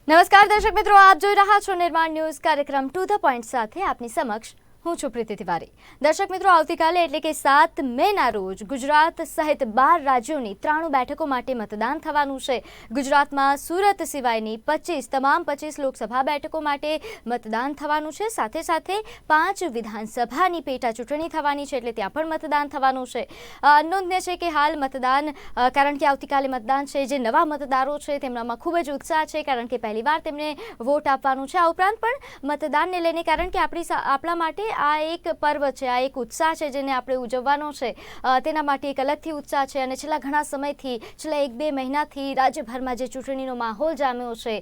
નમસ્કાર દર્શક મિત્રો, આપ જોઈ રહ્યા છો નિર્માણ ન્યૂઝ કાર્યક્રમ ટુ ધ પોઈન્ટ સાથે આપની સમક્ષ હું છું પ્રીતિ તિવારી। દર્શક મિત્રો, આવતીકાલે એટલે કે 7 મેના રોજ ગુજરાત સહિત 12 રાજ્યોની 93 બેઠકો માટે મતદાન થવાનું છે। ગુજરાતમાં સુરત સિવાયની તમામ 25 લોકસભા બેઠકો માટે મતદાન થવાનું છે। સાથે સાથે 5 વિધાનસભાની પેટા ચૂંટણી થવાની છે, એટલે ત્યાં પણ મતદાન થવાનું છે। નોંધનીય છે કે હાલ મતદાન કારણ કે આવતીકાલે મતદાન છે, જે નવા મતદારો છે તેમનામાં ખૂબ જ ઉત્સાહ છે, કારણ કે પહેલીવાર તેમને વોટ આપવાનું છે। આ ઉપરાંત પણ મતદાનને લઈને કારણ કે આપણા માટે આ એક પર્વ છે, આ એક ઉત્સાહ છે જેને આપણે ઉજવવાનો છે, તેના માટે એક અલગથી ઉત્સાહ છે। અને છેલ્લા ઘણા સમયથી, છેલ્લા 1-2 મહિનાથી રાજ્યભરમાં જે ચૂંટણીનો માહોલ જામ્યો છે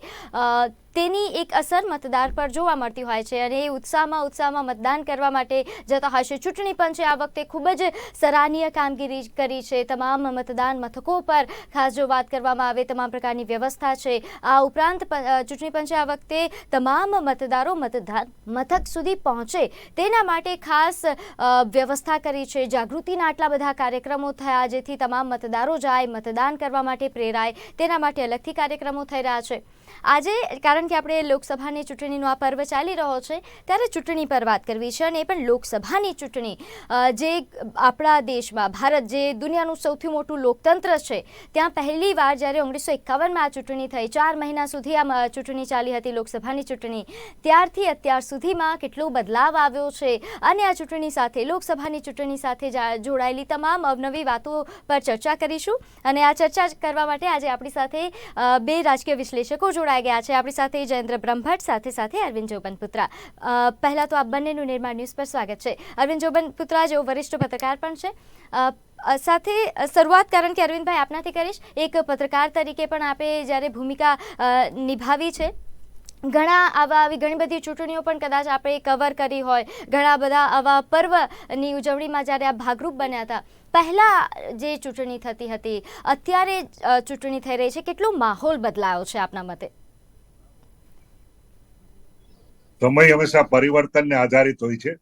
તેની એક અસર મતદાર પર જોવા મળતી હોય છે, અને એ ઉત્સાહમાં મતદાન કરવા માટે જતા હોય છે। ચૂંટણી પંચે આ વખતે ખૂબ જ સરાહનીય કામગીરી કરી છે। તમામ મતદાન મથકો પર ખાસ જો વાત કરવામાં આવે, તમામ પ્રકારની વ્યવસ્થા છે। આ ઉપરાંત ચૂંટણી પંચે આ વખતે તમામ મતદારો મતદાન મથક સુધી પહોંચે તેના માટે ખાસ વ્યવસ્થા કરી છે। જાગૃતિના આટલા બધા કાર્યક્રમો થયા, જેથી તમામ મતદારો જાય, મતદાન કરવા માટે પ્રેરાય, તેના માટે અલગથી કાર્યક્રમો થઈ રહ્યા છે। આજે કારણ કે આપણે લોકસભાની ચૂંટણીનો આ પર્વ ચાલી રહ્યો છે, ત્યારે ચૂંટણી પર વાત કરવી છે, અને એ પણ લોકસભાની ચૂંટણી, જે આપણા દેશમાં, ભારત જે દુનિયાનું સૌથી મોટું લોકતંત્ર છે, ત્યાં પહેલીવાર જ્યારે 1951માં આ ચૂંટણી થઈ, 4 મહિના સુધી આ ચૂંટણી ચાલી હતી લોકસભાની ચૂંટણી, ત્યારથી અત્યાર સુધીમાં કેટલો બદલાવ આવ્યો છે। અને આ ચૂંટણી સાથે, લોકસભાની ચૂંટણી સાથે જોડાયેલી તમામ અવનવી વાતો પર ચર્ચા કરીશું। અને આ ચર્ચા કરવા માટે આજે આપણી સાથે 2 રાજકીય વિશ્લેષકો જોડાઈ ગયા છે। આપણી સાથે જયેન્દ્ર બ્રહ્મભટ્ટ, સાથે અરવિંદ જોબનપુત્રા। પહેલા તો આપ બંનેનું નિર્માણ ન્યૂઝ પર સ્વાગત છે। અરવિંદ જોબનપુત્રા જેઓ વરિષ્ઠ પત્રકાર પણ છે, સાથે શરૂઆત કારણ કે અરવિંદભાઈ આપનાથી કરીશ, એક પત્રકાર તરીકે પણ આપે જ્યારે ભૂમિકા નિભાવી છે, ઘણી બધી ચૂંટણીઓ પણ કદાચ આપણે કવર કરી હોય, ઘણા બધા આવા પર્વની ઉજવણીમાં જ્યારે આ ભાગરૂપ બન્યા હતા, પહેલા જે ચૂંટણી થતી હતી, અત્યારે ચૂંટણી થઈ રહી છે, કેટલો માહોલ બદલાયો છે આપના મતે? સમય હંમેશા પરિવર્તનને આધારિત હોય છે।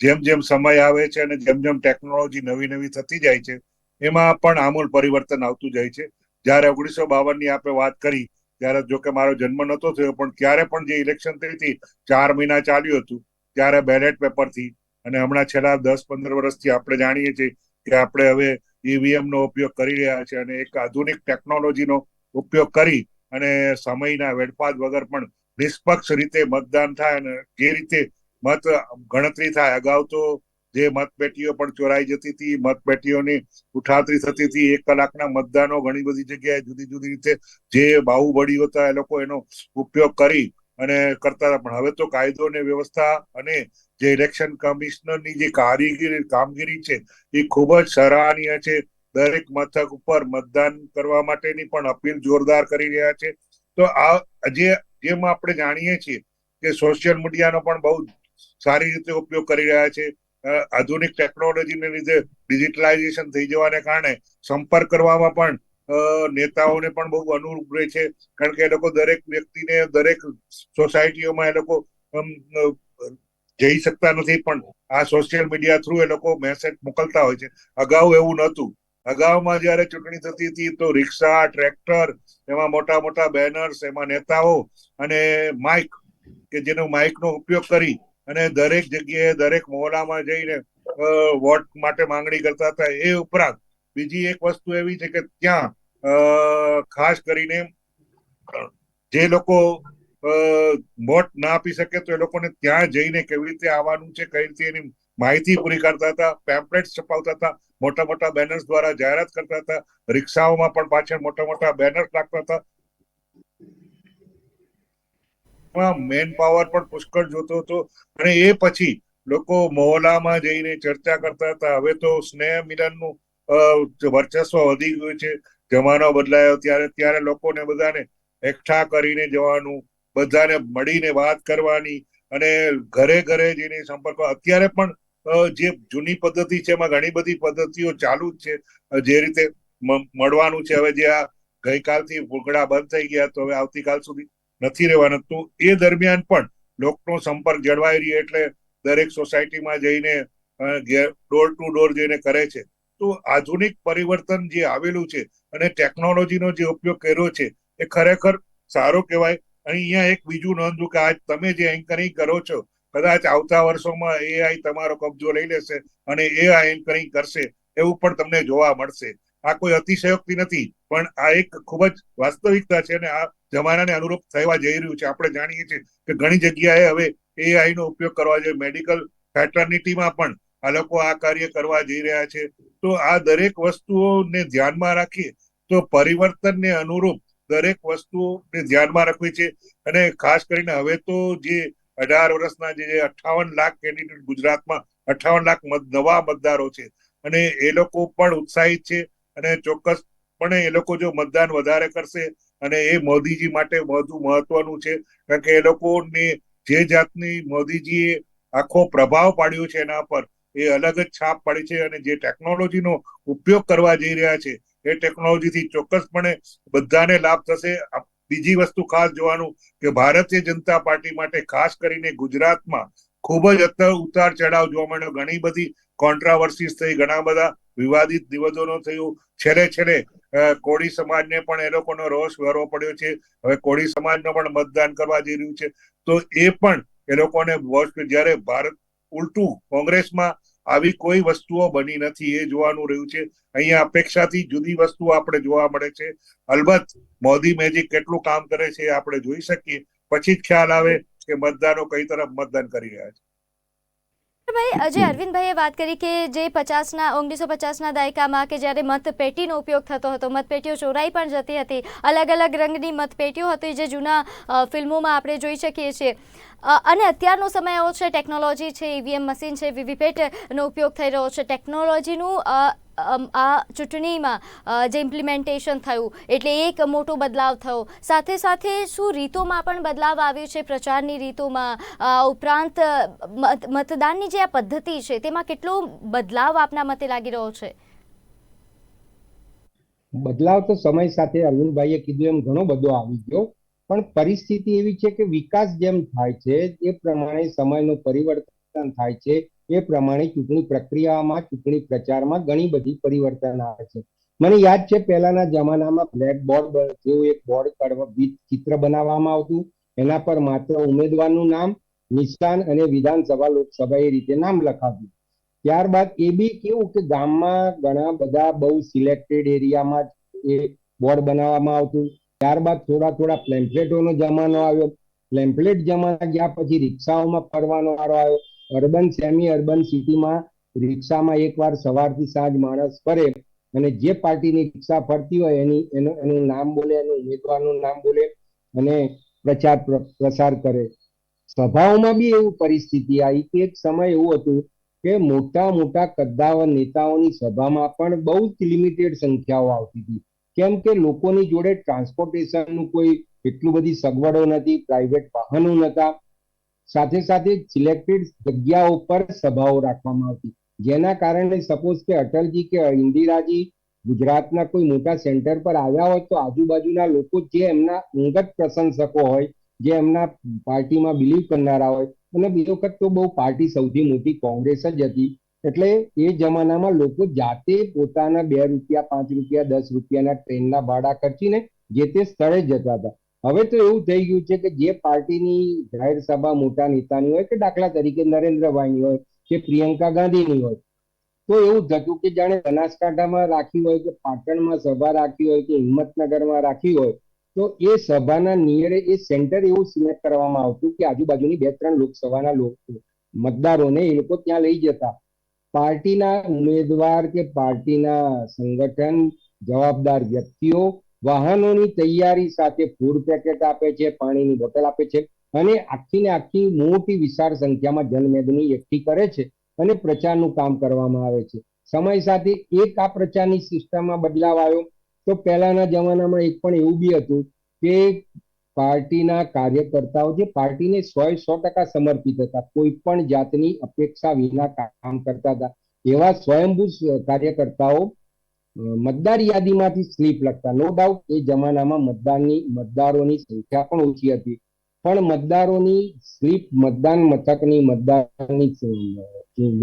જેમ જેમ સમય આવે છે અને જેમ જેમ ટેકનોલોજી નવી થતી જાય છે, એમાં પણ આમૂલ પરિવર્તન આવતું જાય છે। જયારે 1952ની આપણે વાત કરી, ત્યારે જો કે મારો જન્મ નહોતો થયો, પણ ત્યારે પણ જે ઇલેક્શન થઈ હતી, 4 મહિના ચાલ્યું હતું, ત્યારે બેલેટ પેપરથી, અને હમણાં છેલ્લા 10-15 વર્ષથી આપણે જાણીએ છીએ કે આપણે હવે ઈવીએમ નો ઉપયોગ કરી રહ્યા છે, અને એક આધુનિક ટેકનોલોજીનો ઉપયોગ કરી અને સમયના વેડફાટ વગર પણ નિષ્પક્ષ રીતે મતદાન થાય અને જે રીતે મત ગણતરી થાય। અગાઉ તો જે મતપેટીઓ પણ ચોરાઈ જતી હતી, મતપેટીઓની ઉઠાતરી થતી હતી, 1 કલાકના મતદાનો ઘણી બધી જગ્યાએ જુદી રીતે જે બાહુબળી હતા એ લોકો એનો ઉપયોગ કરી અને કરતા હતા। પણ હવે તો કાયદો અને વ્યવસ્થા અને જે ઇલેક્શન કમિશનરની જે કામગીરી છે એ ખૂબ જ સરાહનીય છે। દરેક મથક ઉપર મતદાન કરવા માટેની પણ અપીલ જોરદાર કરી રહ્યા છે। તો આ જેમ આપણે જાણીએ છીએ કે સોશિયલ મીડિયાનો પણ બહુ સારી રીતે ઉપયોગ કરી રહ્યા છે। આધુનિક ટેકનોલોજીને લીધે ડિજિટલાઇઝેશન થઈ જવાને કારણે સંપર્ક કરવામાં પણ નેતાઓને પણ બહુ અનુરૂપ રહે છે, કારણ કે એ લોકો દરેક વ્યક્તિને દરેક સોસાયટીઓમાં એ લોકો જઈ શકતા નથી, પણ આ સોશિયલ મીડિયા થ્રુ એ લોકો મેસેજ મોકલતા હોય છે। અગાઉ એવું નહોતું। અગાઉમાં જયારે ચૂંટણી થતી હતી તો રિક્ષા, ટ્રેક્ટર, એમાં મોટા બેનર્સ, એમાં નેતાઓ અને માઇક, કે જેનો માઇકનો ઉપયોગ કરી અને દરેક જગ્યાએ દરેક મહોલ્લામાં જઈને વોટ માટે માંગણી કરતા હતા। એ ઉપરાંત બીજી એક વસ્તુ એવી છે કે ત્યાં ખાસ કરીને જે લોકો વોટ ના આપી શકે તો એ લોકોને ત્યાં જઈને કેવી રીતે આવવાનું છે, કઈ રીતે એની માહિતી પૂરી કરતા હતા, પેમ્પલેટ્સ છપાવતા હતા, મોટા બેનર્સ દ્વારા જાહેરાત કરતા હતા, રિક્ષાઓમાં પણ પાછળ મોટા બેનર્સ રાખતા હતા। મેન પાવર પણ પુષ્કળ જોતો હતો, અને એ પછી લોકો મહોલ્લામાં જઈને ચર્ચા કરતા હતા। હવે તો સ્નેહ મિલનનું વર્ચસ્વ વધી ગયું છે। જમાનો બદલાયો ત્યારે લોકોને બધાને એકઠા કરીને જવાનું, બધાને મળીને વાત કરવાની, અને ઘરે જઈને સંપર્ક। અત્યારે પણ જે જૂની પદ્ધતિ છે એમાં ઘણી બધી પદ્ધતિઓ ચાલુ જ છે। જે રીતે મળવાનું છે, હવે જે આ ગઈકાલથી ભૂગડા બંધ થઈ ગયા, તો હવે આવતીકાલ સુધી નથી રહેવાના। તો એ દરમિયાન પણ લોકનો સંપર્ક જળવાઈ રહે, એટલે દરેક સોસાયટીમાં જઈને ડોર ટુ ડોર જઈને કરે છે। તો આધુનિક પરિવર્તન જે આવેલું છે અને ટેકનોલોજીનો જે ઉપયોગ કર્યો છે એ ખરેખર સારો કહેવાય। અને અહીંયા એક બીજું નોંધવું કે આજ તમે જે એન્કરિંગ કરો છો, કદાચ આવતા વર્ષોમાં એઆઈ તમારો કબજો લઈ લેશે અને એઆઈ એન્કરિંગ કરશે એવું પણ તમને જોવા મળશે. આ કોઈ અતિશયોક્તિ નથી, પણ આ એક ખૂબ જ વાસ્તવિકતા છે અને આ જમાનાને અનુરૂપ થવા જઈ રહ્યું છે. આપણે જાણીએ છીએ કે ઘણી જગ્યાએ હવે એઆઈ નો ઉપયોગ કરવા જોઈએ. મેડિકલ ફેટર્નિટીમાં પણ આ લોકો આ કાર્ય કરવા જઈ રહ્યા છે. તો આ દરેક વસ્તુઓને ધ્યાનમાં રાખીએ તો પરિવર્તનને અનુરૂપ દરેક વસ્તુને ધ્યાનમાં રાખવી છે. અને ખાસ કરીને હવે તો જે 18 વર્ષના જે 58 લાખ કેન્ડિડેટ ગુજરાતમાં 58 લાખ નવા મતદારો છે અને એ લોકો પણ ઉત્સાહિત છે અને ચોક્કસપણે એ લોકો જો મતદાન વધારે કરશે અને એ મોદીજી માટે વધુ મહત્વનું છે, કારણ કે એ લોકોને જે જાતની મોદીજીએ આખો પ્રભાવ પાડ્યો છે એના પર એ અલગ જ છાપ પાડી છે. અને જે ટેકનોલોજીનો ઉપયોગ કરવા જઈ રહ્યા છે એ ટેકનોલોજીથી ચોક્કસપણે બધાને લાભ થશે. બીજી વસ્તુ ખાસ જોવાનું કે ભારતીય જનતા પાર્ટી માટે ખાસ કરીને ગુજરાતમાં ખૂબ જ ઉતાર ચઢાવ જોવા મળ્યો. ઘણી બધી કોન્ટ્રાવર્સીસ થઈ, ઘણા બધા વિવાદિત નિવેદનો થયું. છેલ્લે કોળી સમાજને પણ એ લોકોનો રોષ ભરવો પડ્યો છે. હવે કોળી સમાજનો પણ મતદાન કરવા જઈ રહ્યું છે. તો એ પણ એ લોકોને જ્યારે ભારત ઉલટું કોંગ્રેસમાં આવી કોઈ વસ્તુઓ બની નથી એ જોવાનું રહ્યું છે. અહીંયા અપેક્ષાથી જુદી વસ્તુઓ આપણે જોવા મળે છે. અલબત્ત મોદી મેજિક કેટલું કામ કરે છે આપણે જોઈ શકીએ, પછી જ ખ્યાલ આવે કે મતદારો કઈ તરફ મતદાન કરી રહ્યા છે. ભાઈ, જે અરવિંદભાઈએ વાત કરી કે જે 1950ના દાયકામાં કે જ્યારે મતપેટીનો ઉપયોગ થતો હતો, મતપેટીઓ ચોરાઈ પણ જતી હતી, અલગ અલગ રંગની મતપેટીઓ હતી જે જૂના ફિલ્મોમાં આપણે જોઈ શકીએ છીએ. અને અત્યારનો સમય એવો છે, ટેકનોલોજી છે, ઈવીએમ મશીન છે, વીવીપેટનો ઉપયોગ થઈ રહ્યો છે. ટેકનોલોજીનું આ ચૂંટણીમાં જે ઇમ્પ્લિમેન્ટેશન થયું એટલે એક મોટો બદલાવ થયો. સાથે સાથે શું રીતોમાં પણ બદલાવ આવ્યો છે, પ્રચારની રીતોમાં, ઉપરાંત મતદાનની જે આ પદ્ધતિ છે તેમાં કેટલો બદલાવ આપના મતે લાગી રહ્યો છે? બદલાવ તો સમય સાથે અરવિંદભાઈએ કીધું એમ ઘણો બધો આવી ગયો, પણ પરિસ્થિતિ એવી છે કે વિકાસ જેમ થાય છે એ પ્રમાણે સમયનું પરિવર્તન થાય છે. એ પ્રમાણે ચૂંટણી પ્રક્રિયામાં, ચૂંટણી પ્રચારમાં ઘણી બધી પરિવર્તન આવે છે. મને યાદ છે પહેલાના જમાનામાં બ્લેક બોર્ડ જેવું એક બોર્ડ ચિત્ર બનાવવામાં આવતું, એના પર માત્ર ઉમેદવારનું નામ, નિશાન અને વિધાનસભા લોકસભા એ રીતે નામ લખાતું. ત્યારબાદ એ બી કેવું કે ગામમાં ઘણા બધા બહુ સિલેક્ટેડ એરિયામાં એ બોર્ડ બનાવવામાં આવતું. ત્યારબાદ થોડા પ્લેમ્પલેટોનો જમાનો આવ્યો. પ્લેમ્પલેટ જમાના ગયા પછી રિક્ષાઓમાં ફરવાનો વારો આવ્યો. અર્બન સેમી અર્બન સિટીમાં રિક્ષામાં એકવાર સવારથી સાંજ માણસ ફરે અને જે પાર્ટીની રિક્ષા ફરતી હોય એનું નામ બોલે, એનું ઉમેદવારનું નામ બોલે અને પ્રચાર પ્રસાર કરે. સભાઓમાં બી એવું પરિસ્થિતિ આવી કે એક સમય એવું હતું કે મોટા મોટા કદ્દાવર નેતાઓની સભામાં પણ બહુ જ લિમિટેડ સંખ્યાઓ આવતી હતી. કેમ કે લોકોની જોડે ટ્રાન્સપોર્ટેશનનું કોઈ એટલું બધી સગવડો નથી, પ્રાઇવેટ વાહનો નતા. સાથે સાથે સિલેક્ટેડ જગ્યાઓ પર સભાઓ રાખવામાં આવતી, જેના કારણે સપોઝ કે અટલજી કે ઇન્દિરાજી ગુજરાતના કોઈ મોટા સેન્ટર પર આવ્યા હોય તો આજુબાજુના લોકો જે એમના અંગત પ્રશંસકો હોય, જે એમના પાર્ટીમાં બિલીવ કરનારા હોય, અને બીજો વખત તો બહુ પાર્ટી સૌથી મોટી કોંગ્રેસ જ હતી, એટલે એ જમાનામાં લોકો જાતે પોતાના 2 રૂપિયા, 5 રૂપિયા, 10 રૂપિયાના ટ્રેનના ભાડા ખર્ચીને જે તે સ્થળે જતા હતા. હવે તો એવું થઈ ગયું છે કે જે પાર્ટીની જાહેર સભા મોટા નેતાની હોય, કે દાખલા તરીકે નરેન્દ્રભાઈની હોય કે પ્રિયંકા ગાંધીની હોય, તો એવું થતું કે જાણે બનાસકાંઠામાં રાખી હોય કે પાટણમાં સભા રાખી હોય કે હિંમતનગરમાં રાખી હોય, તો એ સભાના નિયરે એ સેન્ટર એવું સિલેક્ટ કરવામાં આવતું કે આજુબાજુની 2-3 લોકસભાના મતદારોને એ લોકો ત્યાં લઈ જતા. પાર્ટીના ઉમેદવાર કે પાર્ટીના સંગઠન જવાબદાર વ્યક્તિઓ વાહનોની તૈયારી સાથે ફૂડ પેકેટ આપે છે, પાણીની બોટલ આપે છે અને આખી ને આખી મોટી વિશાળ સંખ્યામાં જનમેદની એકઠી કરે છે અને પ્રચારનું કામ કરવામાં આવે છે. સમય સાથે એક આ પ્રચારની સિસ્ટમમાં બદલાવ આવ્યો. તો પહેલાના જમાનામાં એક પણ એવું બી હતું કે પાર્ટીના કાર્યકર્તાઓ જે પાર્ટીને 100% સમર્પિત હતા, કોઈ પણ જાતની અપેક્ષા વિના કામ કરતા હતા, એવા સ્વયંભૂ કાર્યકર્તાઓ મતદાર યાદીમાંથી સ્લીપ લખતા. નો ડાઉટ એ જમાનામાં મતદારોની સંખ્યા પણ ઓછી હતી, પણ મતદારોની સ્લીપ, મતદાન મથકની મતદારની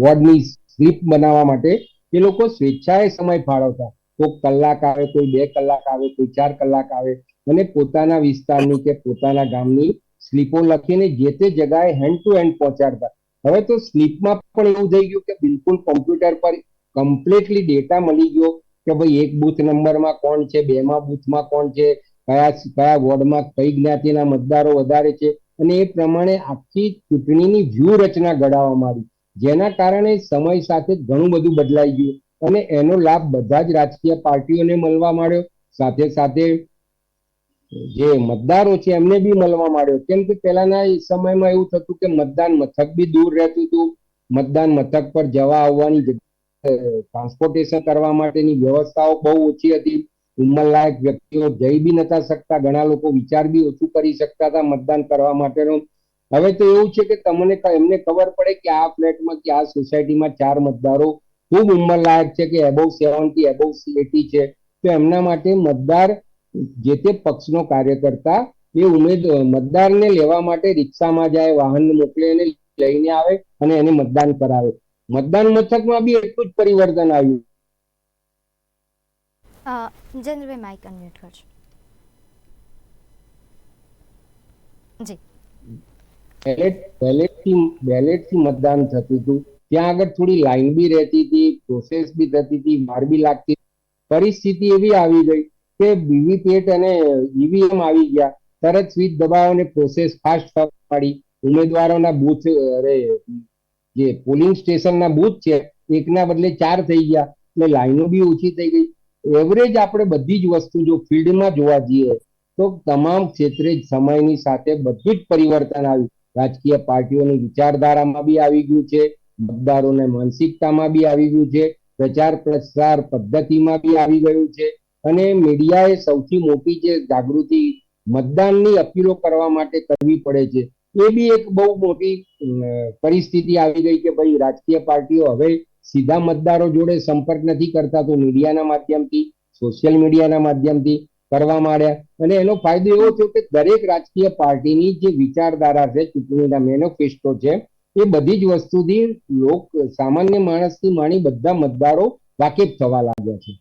વોર્ડની સ્લીપ બનાવવા માટે એ લોકો સ્વેચ્છાએ સમય ફાળવતા. કોઈ કલાક આવે, કોઈ 2 કલાક આવે, કોઈ 4 કલાક આવે, અને પોતાના વિસ્તારની કે પોતાના ગામની સ્લીપો લખીને જે તે જગ્યાએ હેન્ડ ટુ હેન્ડ પહોંચાડતા. હવે તો સ્લીપમાં પણ એવું થઈ ગયું કે બિલકુલ કોમ્પ્યુટર પર કમ્પ્લીટલી ડેટા મળી ગયો કે ભાઈ એક બૂથ નંબરમાં કોણ છે, બેમાં બૂથમાં કોણ છે, કયા વોર્ડમાં કઈ જ્ઞાતિના મતદારો વધારે છે, અને એ પ્રમાણે આખી ચૂંટણીની વ્યૂહરચના ઘડાવવામાં આવી, જેના કારણે સમય સાથે ઘણું બધું બદલાઈ ગયું અને એનો લાભ બધા જ રાજકીય પાર્ટીઓને મળવા માંડ્યો, સાથે સાથે જે મતદારો છે એમને બી મળવા માંડ્યો. કેમ કે પહેલાના સમયમાં એવું થતું કે મતદાન મથક બી દૂર રહેતું હતું, મતદાન મથક પર જવા આવવાની ટ્રાન્સપોર્ટેશન કરવા માટેની વ્યવસ્થાઓ બહુ ઓછી હતી, ઉંમરલાયક વ્યક્તિઓ જઈ બી નતા શકતા, ઘણા લોકો વિચાર બી ઓછું કરી શકતા હતા મતદાન કરવા માટેનો. હવે તો એવું છે કે એમને ખબર પડે કે આ ફ્લેટમાં કે આ સોસાયટીમાં 4 મતદારો ખૂબ ઉંમરલાયક છે કે એબોવ 70 એબોવ 80 છે, તો એમના માટે મતદાર જે તે પક્ષનો કાર્યકર્તા એ મતદારને લેવા માટે રિક્ષામાં જાય, વાહન મોકલે, એને લઈને આવે અને એને મતદાન કરાવે. મતદાન મથકમાં બી એટલું જ પરિવર્તન આવ્યું. જયેન્દ્રભાઈ માઇક અનમ્યુટ કરજો. જી. બેલેટથી મતદાન થતું હતું, ત્યાં આગળ થોડી લાઈન બી રહેતી હતી, પ્રોસેસ બી થતી હતી, વાર બી લાગતી. પરિસ્થિતિ એવી આવી ગઈ કે વીવીપેટ અને ઈવીએમ આવી ગયા, તરત સ્વિચ દબાવો અને પ્રોસેસ ફાસ્ટ થવા માંડી. ઉમેદવારોના બૂથ જે પોલિંગ સ્ટેશનના બૂથ છે એકના બદલે 4 થઈ ગયા, એટલે લાઈનો બી ઓછી થઈ ગઈ. એવરેજ આપણે બધી જ વસ્તુ જો ફિલ્ડમાં જોવા જઈએ તો તમામ ક્ષેત્રે સમયની સાથે બધું જ પરિવર્તન આવ્યું. રાજકીય પાર્ટીઓની વિચારધારામાં બી આવી ગયું છે, મતદારોને માનસિકતામાં બી આવી ગયું છે, પ્રચાર પ્રસાર પદ્ધતિમાં બી આવી ગયું છે, અને મીડિયાએ સૌથી મોટી જે જાગૃતિ મતદાનની અપીલો કરવા માટે કરવી પડે છે, એ બી એક બહુ મોટી પરિસ્થિતિ આવી ગઈ કે ભાઈ રાજકીય પાર્ટીઓ હવે સીધા મતદારો જોડે સંપર્ક નથી કરતા, તો મીડિયાના માધ્યમથી, સોશિયલ મીડિયાના માધ્યમથી કરવા માંડ્યા. અને એનો ફાયદો એવો થયો કે દરેક રાજકીય પાર્ટીની જે વિચારધારા છે, ચૂંટણીના મેનિફેસ્ટો છે, એ બધી જ વસ્તુથી સામાન્ય માણસથી માંડી બધા મતદારો વાકેફ થવા લાગ્યા છે.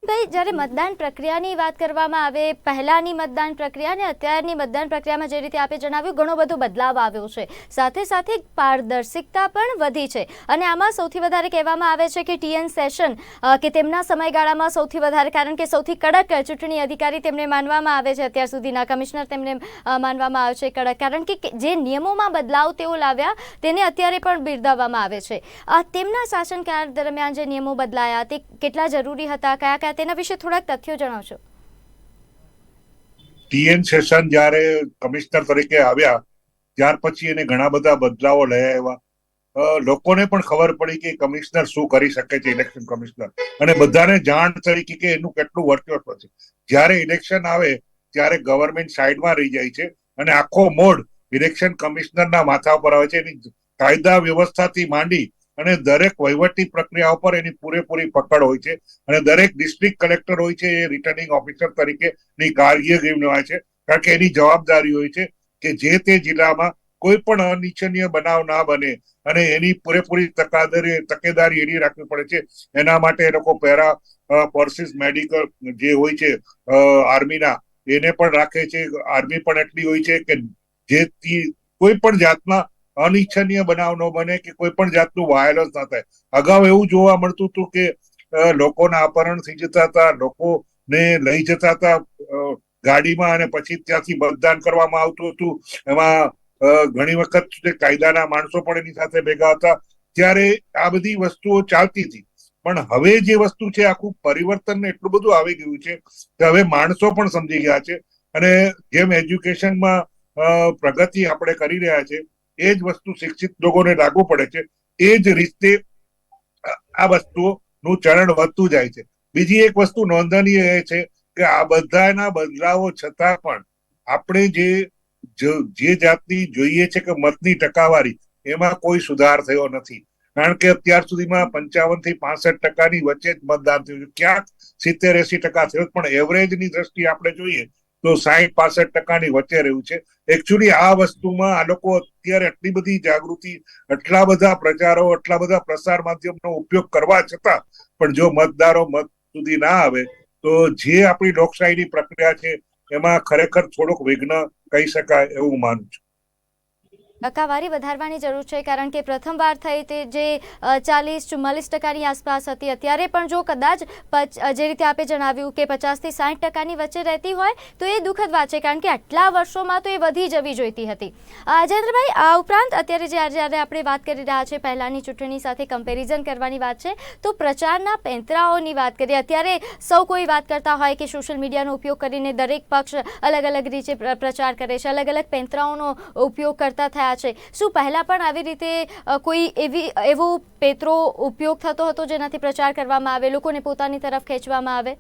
ભાઈ, જ્યારે મતદાન પ્રક્રિયાની વાત કરવામાં આવે, પહેલાની મતદાન પ્રક્રિયા અને અત્યારની મતદાન પ્રક્રિયામાં જે રીતે આપે જણાવ્યું, ઘણો બધો બદલાવ આવ્યો છે, સાથે સાથે પારદર્શિકતા પણ વધી છે. અને આમાં સૌથી વધારે કહેવામાં આવે છે કે ટીએન સેશન કે તેમના સમયગાળામાં સૌથી વધારે, કારણ કે સૌથી કડક ચૂંટણી અધિકારી તેમને માનવામાં આવે છે, અત્યાર સુધીના કમિશનર તેમને માનવામાં આવે છે કડક, કારણ કે જે નિયમોમાં બદલાવ તેઓ લાવ્યા તેને અત્યારે પણ બિરદાવવામાં આવે છે. તેમના શાસનકાળ દરમિયાન જે નિયમો બદલાયા તે કેટલા જરૂરી હતા, કયા તેના વિશે થોડાક તથ્યો જણાવશો. ટીએન સેશન જ્યારે કમિશનર તરીકે આવ્યા ત્યાર પછી એને ઘણા બધા બદલાવો લઈ આવ્યા. લોકોને પણ ખબર પડી કે કમિશનર શું કરી શકે છે, ઇલેક્શન કમિશનર, અને બધાને જાણ થઈ કે એનું કેટલું વર્ચસ્વ છે. જ્યારે ઇલેક્શન આવે ત્યારે ગવર્મેન્ટ સાઈડમાં રહી જાય છે અને આખો મોડ ઇલેક્શન કમિશનરના માથા પર આવે છે. એની કાયદા વ્યવસ્થાથી માંડી અને દરેક વહીવટી પ્રક્રિયા ઉપર એની પૂરેપૂરી પકડ હોય છે, અને દરેક ડિસ્ટ્રિક્ટ કલેક્ટર હોય છે એ રિટર્નિંગ ઓફિસર તરીકેની કામગીરી નિભાવે છે, કારણ કે એની જવાબદારી હોય છે કે જે તે જિલ્લામાં કોઈ પણ અનિચ્છનીય બનાવ ના બને અને એની પૂરેપૂરી તકેદારી એની રાખવી પડે છે. એના માટે એ લોકો પેરા ફોર્સિસ મેડિકલ જે હોય છે આર્મીના એને પણ રાખે છે. આર્મી પણ એટલી હોય છે કે જેથી કોઈ પણ જાતના અનિચ્છનીય બનાવ ન બને કે કોઈ પણ જાતનું વાયલન્સ ના થાય. અગાઉ એવું જોવા મળતું હતું કે લોકોના અપહરણ થઈ જતા હતા, લોકોને લઈ જતા હતા ગાડીમાં અને પછી ત્યાંથી મતદાન કરવામાં આવતું હતું. એમાં ઘણી વખત કાયદાના માણસો પણ એની સાથે ભેગા હતા. ત્યારે આ બધી વસ્તુઓ ચાલતી હતી. પણ હવે જે વસ્તુ છે આખું પરિવર્તન એટલું બધું આવી ગયું છે કે હવે માણસો પણ સમજી ગયા છે, અને જેમ એજ્યુકેશનમાં પ્રગતિ આપણે કરી રહ્યા છે એ જ વસ્તુ શિક્ષિત લોકોને લાગુ પડે છે. એ જ રીતે આ વસ્તુઓનું ચલણ વધતું જાય છે. બીજી એક વસ્તુ નોંધનીય એ છે કે આ બધાના બદલાવો છતાં પણ આપણે જે જાતની જોઈએ છે કે મતની ટકાવારી, એમાં કોઈ સુધાર થયો નથી. કારણ કે અત્યાર સુધીમાં 55 થી 65% વચ્ચે જ મતદાન થયું છે. ક્યાંક 70-80% થયું, પણ એવરેજની દ્રષ્ટિએ આપણે જોઈએ તો 60-65% વચ્ચે રહ્યું છે. એકચ્યુઅલી આ વસ્તુમાં આ લોકો અત્યારે આટલી બધી જાગૃતિ, આટલા બધા પ્રચારો, આટલા બધા પ્રસાર માધ્યમનો ઉપયોગ કરવા છતાં પણ જો મતદારો મત સુધી ના આવે તો તો જે આપણી લોકશાહીની પ્રક્રિયા છે એમાં ખરેખર થોડોક વિઘ્ન કહી શકાય એવું માનું છું. ટકાવારી વધારવાની જરૂર છે, કારણ કે પ્રથમવાર થઈ તે જે 40-44% આસપાસ હતી, અત્યારે પણ જો કદાચ જે રીતે આપે જણાવ્યું કે 50 થી 60% વચ્ચે રહેતી હોય તો એ દુઃખદ વાત છે, કારણ કે આટલા વર્ષોમાં તો એ વધી જવી જોઈતી હતી. જયેન્દ્રભાઈ, આ ઉપરાંત અત્યારે જ્યારે આપણે વાત કરી રહ્યા છે પહેલાંની ચૂંટણી સાથે કમ્પેરિઝન કરવાની વાત છે, તો પ્રચારના પેંતરાઓની વાત કરીએ. અત્યારે સૌ કોઈ વાત કરતા હોય કે સોશિયલ મીડિયાનો ઉપયોગ કરીને દરેક પક્ષ અલગ અલગ રીતે પ્રચાર કરે છે, અલગ અલગ પેંતરાઓનો ઉપયોગ કરતા થયા છે. શું પહેલા પણ આવી રીતે કોઈ એવો પેત્રો ઉપયોગ થતો હતો જેનાથી પ્રચાર કરવામાં આવે, લોકોને પોતાની તરફ ખેંચવામાં આવે?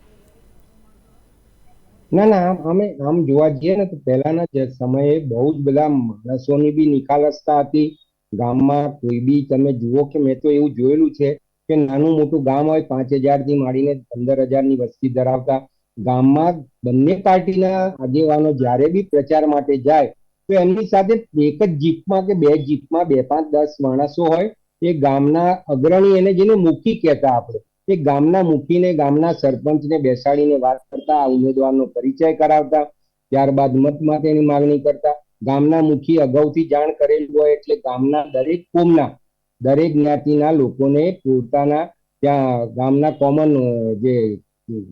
ના, અમે આમ જોવા જઈએ ને તો પહેલાના જે સમયે બહુ જ બધા માણસોની બી નિખાલસતા હતી. ગામમાં કોઈ બી તમે જુઓ કે મેં તો એવું જોયેલું છે કે નાનું મોટું ગામ હોય, 5,000 થી માંડીને 15,000 ની વસ્તી ધરાવતા ગામમાં બંને પાર્ટીના આગેવાનો જ્યારે બી પ્રચાર માટે જાય તો એમની સાથે એક જ જીપમાં કે બે જીપમાં 2, 5, 10 માણસો હોય. એ ગામના અગ્રણી, એને જેને મુખી કહેતા આપણે, એ ગામના મુખીને ગામના સરપંચને બેસાડીને વાત કરતા, આ ઉમેદવારનો પરિચય કરાવતા, ત્યારબાદ મત માટેની માંગણી કરતા. ગામના મુખી અગાઉથી જાણ કરેલું હોય એટલે ગામના દરેક કોમના, દરેક જ્ઞાતિના લોકોને પોતાના ત્યાં ગામના કોમન જે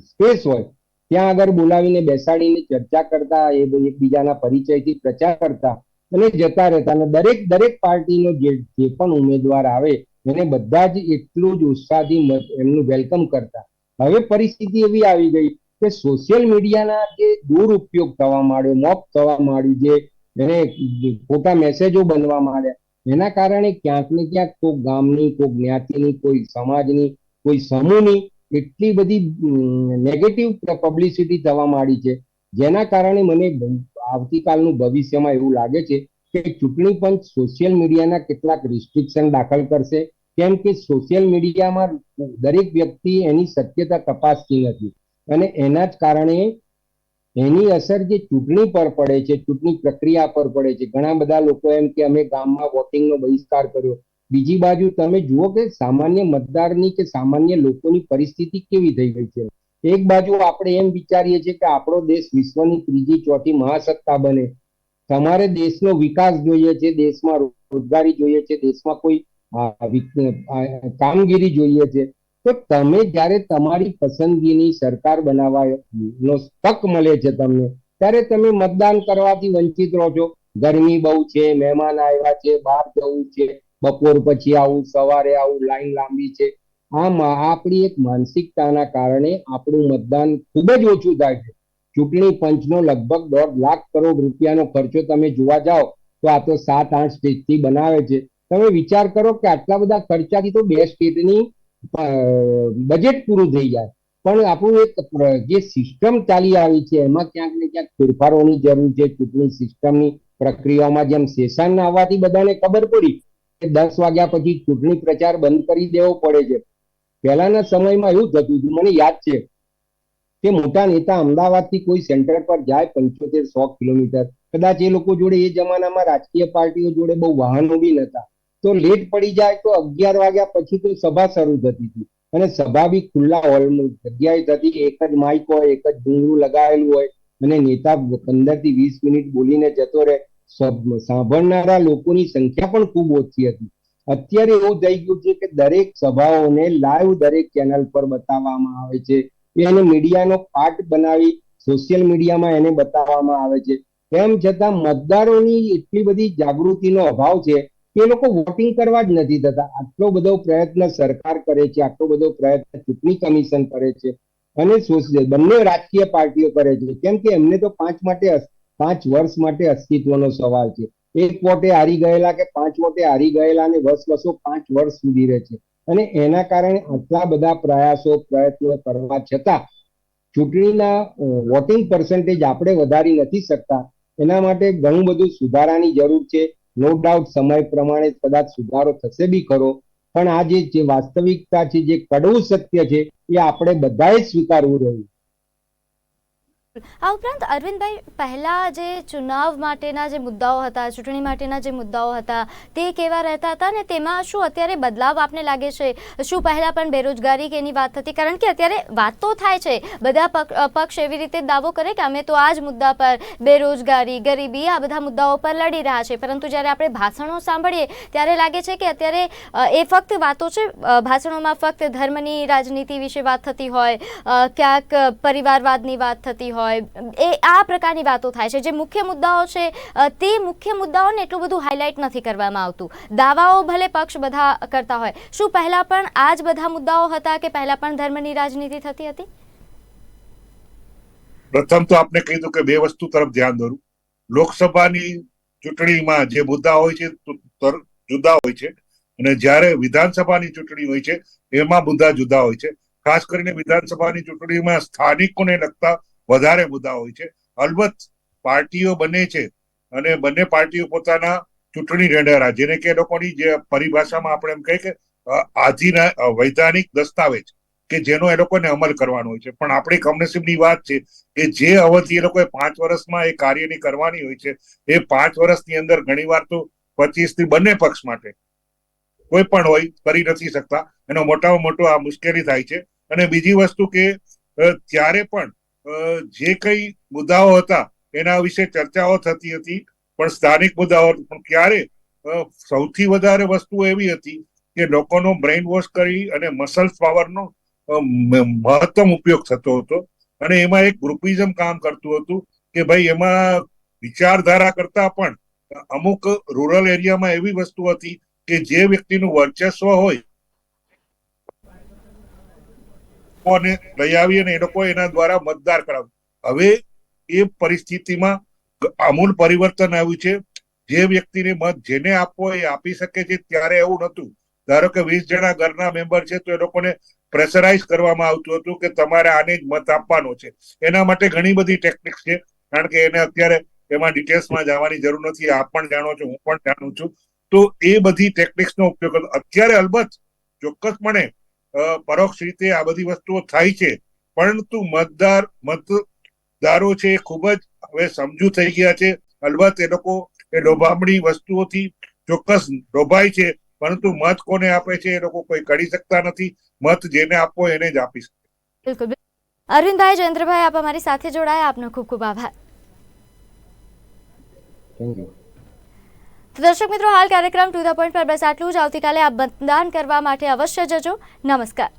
સ્પેસ હોય ત્યાં આગળ બોલાવીને બેસાડીને ચર્ચા કરતા, એ એકબીજાના પરિચયથી પ્રચાર કરતા અને જતા રહેતા. અને દરેક પાર્ટીનો જે પણ ઉમેદવાર આવે એને બધા જ એટલું જ ઉત્સાહથી એમનું વેલકમ કરતા. હવે પરિસ્થિતિ એવી આવી ગઈ કે સોશિયલ મીડિયાના જે દુરુપયોગ થવા માંડ્યો, મોપ થવા માંડ્યું, જે એને ખોટા મેસેજો બનવા માંડ્યા, એના કારણે ક્યાંક ને ક્યાંક કોઈ ગામની, કોઈ જ્ઞાતિની, કોઈ સમાજની, કોઈ સમૂહની એટલી બધી નેગેટિવ પબ્લિસિટી થવા માંડી છે, જેના કારણે મને આવતીકાલનું ભવિષ્યમાં એવું લાગે છે કે ચૂંટણી પંચ સોશિયલ મીડિયાના કેટલાક રિસ્ટ્રિક્શન દાખલ કરશે, કેમ કે સોશિયલ મીડિયામાં દરેક વ્યક્તિ એની સત્યતા તપાસતી નથી અને એના જ કારણે એની અસર જે ચૂંટણી પર પડે છે, ચૂંટણી પ્રક્રિયા પર પડે છે. ઘણા બધા લોકો એમ કે અમે ગામમાં વોટિંગનો બહિષ્કાર કર્યો. બીજી બાજુ તમે જુઓ કે સામાન્ય મતદારની કે સામાન્ય લોકોની પરિસ્થિતિ કેવી થઈ ગઈ છે. એક બાજુ આપણે એમ વિચારીએ છીએ કે આપણો દેશ વિશ્વની 3જી 4થી મહાસત્તા બને, તમારે દેશનો વિકાસ જોઈએ છે, દેશમાં રોજગારી જોઈએ છે, દેશમાં કોઈ કામગીરી જોઈએ છે, તો તમે જ્યારે તમારી પસંદગીની સરકાર બનાવવાનો તક મળે છે તમને, ત્યારે તમે મતદાન કરવાથી વંચિત રહો છો. ગરમી બહુ છે, મહેમાન આવ્યા છે, બહાર જવું છે, બપોર પછી આવું, સવારે આવું, લાઈન લાંબી છે. આમ આપણી એક માનસિકતાના કારણે આપણું મતદાન ખૂબ જ ઓછું થાય છે. ચૂંટણી પંચનો લગભગ 1.5 લાખ કરોડ રૂપિયાનો ખર્ચો તમે જોવા જાઓ તો આ તો 7-8 સ્ટેટથી બનાવે છે. તમે વિચાર કરો કે આટલા બધા ખર્ચાથી તો 2 સ્ટેટની બજેટ પૂરું થઈ જાય. પણ આપણું એક જે સિસ્ટમ ચાલી આવી છે એમાં ક્યાંક ને ક્યાંક ફેરફારોની જરૂર છે. ચૂંટણી સિસ્ટમની પ્રક્રિયામાં જેમ સેશન આવવાથી બધાને ખબર પડી કે 10 વાગ્યા પછી ચૂંટણી પ્રચાર બંધ કરી દેવો પડે છે. પહેલાના સમયમાં એવું થતું હતું, મને યાદ છે કે મોટા નેતા અમદાવાદથી કોઈ સેન્ટર પર જાય 75-100 કિલોમીટર, કદાચ એ લોકો જોડે એ જમાનામાં રાજકીય પાર્ટીઓ જોડે બહુ વાહનો બી નતા, તો લેટ પડી જાય તો 11 વાગ્યા પછી તો સભા શરૂ થતી હતી અને સભા બી ખુલ્લા હોલની જગ્યાએ થતી. એક જ માઇક હોય, એક જ ડુંગરું લગાવેલું હોય અને નેતા 15 થી 20 મિનિટ બોલીને જતો રહે. સાંભળનારા લોકોની સંખ્યા પણ ખૂબ ઓછી હતી. અત્યારે એવું થઈ ગયું છે કે દરેક સભાઓને લાઈવ દરેક ચેનલ પર બતાવવામાં આવે છે. એને મીડિયાનો પાર્ટ બનાવી સોશિયલ મીડિયામાં એને બતાવવામાં આવે છે. તેમ છતાં મતદારોની એટલી બધી જાગૃતિનો અભાવ છે કે એ લોકો વોટિંગ કરવા જ નથી થતા. આટલો બધો પ્રયત્ન સરકાર કરે છે, આટલો બધો પ્રયત્ન ચૂંટણી કમિશન કરે છે અને બંને રાજકીય પાર્ટીઓ કરે છે, કેમ કે એમને તો 5 વર્ષ માટે અસ્તિત્વનો સવાલ છે. 1 વોટે હારી ગયેલા કે 5 વોટે હારી ગયેલા અને વસો 5 વર્ષ સુધી રહે છે અને એના કારણે આટલા બધા પ્રયત્નો કરવા છતાં ચૂંટણીના વોટિંગ પર્સન્ટેજ આપણે વધારી નથી શકતા. એના માટે ઘણું બધું સુધારાની જરૂર છે. નો ડાઉટ સમય પ્રમાણે કદાચ સુધારો થશે બી ખરો, પણ આ જે વાસ્તવિકતા છે, જે કડવું સત્ય છે, એ આપણે બધાએ સ્વીકારવું રહ્યું. આ ઉપરાંત અરવિંદભાઈ, પહેલા જે ચુનાવ માટેના જે મુદ્દાઓ હતા, ચૂંટણી માટેના જે મુદ્દાઓ હતા, તે કેવા રહેતા હતા અને તેમાં શું અત્યારે બદલાવ આપને લાગે છે? શું પહેલા પણ બેરોજગારી કે એની વાત થતી? કારણ કે અત્યારે વાત તો થાય છે, બધા પક્ષ એવી રીતે દાવો કરે કે અમે તો આ જ મુદ્દા પર, બેરોજગારી, ગરીબી, આ બધા મુદ્દાઓ પર લડી રહ્યા છે, પરંતુ જ્યારે આપણે ભાષણો સાંભળીએ ત્યારે લાગે છે કે અત્યારે એ ફક્ત વાતો છે, ભાષણોમાં ફક્ત ધર્મની રાજનીતિ વિશે વાત થતી હોય, ક્યાંક પરિવારવાદની વાત થતી હોય, એ આ પ્રકારની વાતો થાય છે. જે મુખ્ય મુદ્દાઓ છે તે મુખ્ય મુદ્દાઓને એટલું બધું હાઇલાઇટ નથી કરવામાં આવતું. દાવાઓ ભલે પક્ષ બધા કરતા હોય. શું પહેલા પણ આ જ બધા મુદ્દાઓ હતા કે પહેલા પણ ધર્મની રાજનીતિ થતી હતી? પ્રથમ તો આપને કીધું કે બે વસ્તુ તરફ ધ્યાન દોરું. લોકસભાની ચૂંટણીમાં જે મુદ્દા હોય છે જુદા હોય છે, અને જ્યારે વિધાનસભાની ચૂંટણી હોય છે એમાં મુદ્દા જુદા હોય છે. ખાસ કરીને વિધાનસભાની ચૂંટણીમાં સ્થાનિકોને લગતા વધારે મુદ્દા હોય છે. અલબત્ત પાર્ટીઓ બને છે અને બંને પાર્ટીઓ પોતાના ચૂંટણી ઢંઢેરા, જેને કે લોકોની જે પરિભાષામાં આપણે એમ કહીએ કે આધીના વૈધાનિક દસ્તાવેજ કે જેનો એ લોકોને અમલ કરવાનો હોય છે. પણ આપણી કમનસીબની વાત છે કે જે અવધિ એ લોકોએ 5 વર્ષમાં એ કાર્યની કરવાની હોય છે, એ 5 વર્ષની અંદર ઘણીવાર તો 25 થી બંને પક્ષ માટે કોઈ પણ હોય કરી નથી શકતા. એનો મોટામાં મોટો આ મુશ્કેલી થાય છે. અને બીજી વસ્તુ કે ત્યારે પણ જે કઈ મુદ્દાઓ હતા એના વિશે ચર્ચાઓ થતી હતી, પણ સ્થાનિક મુદ્દાઓ. પણ ક્યારે સૌથી વધારે વસ્તુ એવી હતી કે લોકોનો બ્રેઇન વોશ કરી અને મસલ્સ પાવરનો મહત્તમ ઉપયોગ થતો હતો, અને એમાં એક ગ્રુપિઝમ કામ કરતું હતું કે ભાઈ એમાં વિચારધારા કરતા પણ અમુક રૂરલ એરિયામાં એવી વસ્તુ હતી કે જે વ્યક્તિનું વર્ચસ્વ હોય લઈ આવી અને એ લોકો એના દ્વારા મતદાર કરાવ. હવે એ પરિસ્થિતિમાં આમૂલ પરિવર્તન આવ્યું છે. જે વ્યક્તિને મત જેને આપવો એ આપી શકે છે. ત્યારે એવું નહોતું. ધારો કે 20 જણા ઘરના મેમ્બર છે તો એ લોકોને પ્રેશરાઇઝ કરવામાં આવતું હતું કે તમારે આને જ મત આપવાનો છે. એના માટે ઘણી બધી ટેકનિક્સ છે, કારણ કે એને અત્યારે એમાં ડિટેલ્સમાં જવાની જરૂર નથી. આપ પણ જાણો છો, હું પણ જાણું છું. તો એ બધી ટેકનિક્સનો ઉપયોગ અત્યારે અલબત્ત ચોક્કસપણે પરોક્ષ રીતે આ બધી વસ્તુઓ થાય છે, પરંતુ મતદારો છે એ ખૂબ જ હવે સમજુ થઈ ગયા છે. અલબત્ત એ લોકો એ લોભામણી વસ્તુઓથી ચોક્કસ લોભાય છે, પરંતુ મત કોને આપે છે એ લોકો કોઈ કરી શકતા નથી. મત જેને આપવો એને જ આપી શકે. બિલકુલ. અરવિંદભાઈ, જયેન્દ્રભાઈ, આપ અમારી સાથે જોડાયા, આપનો ખૂબ ખૂબ આભાર. Thank you. તો દર્શક મિત્રો, હાલ કાર્યક્રમ ટુ ધ પોઈન્ટ પર બસ આટલું જ. આવતીકાલે આપ મતદાન કરવા માટે અવશ્ય જજો. નમસ્કાર.